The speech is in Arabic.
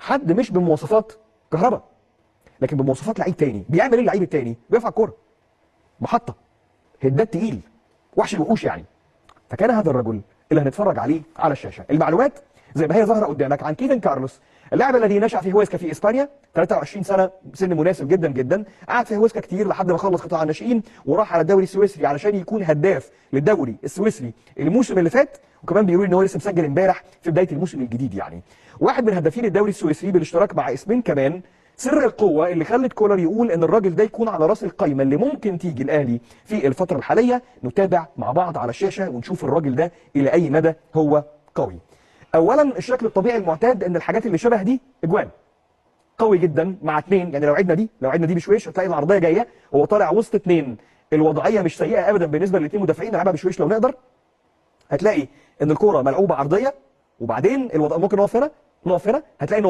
حد مش بمواصفات كهربا لكن بمواصفات لعيب تاني. بيعمل ايه اللعيب التاني؟ بيقف على الكوره، محطه، هداد تقيل، وحش الوحوش يعني. فكان هذا الرجل اللي هنتفرج عليه على الشاشه. المعلومات زي ما هي ظاهره قدامك عن كيفن كارلوس، اللاعب الذي نشأ في هويسكا في اسبانيا، 23 سنه، سن مناسب جدا جدا. قعد في هويسكا كتير لحد ما خلص قطاع الناشئين وراح على الدوري السويسري علشان يكون هداف للدوري السويسري الموسم اللي فات، وكمان بيقولوا ان هو لسه مسجل امبارح في بدايه الموسم الجديد يعني. واحد من هدافين الدوري السويسري بالاشتراك مع اسمين كمان. سر القوه اللي خلت كولر يقول ان الراجل ده يكون على راس القايمه اللي ممكن تيجي الاهلي في الفتره الحاليه، نتابع مع بعض على الشاشه ونشوف الراجل ده الى اي مدى هو قوي. اولا الشكل الطبيعي المعتاد ان الحاجات اللي شبه دي اجوان. قوي جدا مع اثنين، يعني لو عدنا دي بشويش هتلاقي العرضيه جايه، هو طالع وسط اثنين، الوضعيه مش سيئه ابدا بالنسبه للاثنين مدافعين. نلعبها بشويش لو نقدر، هتلاقي ان الكوره ملعوبه عرضيه، وبعدين ممكن نقف هنا هتلاقي ان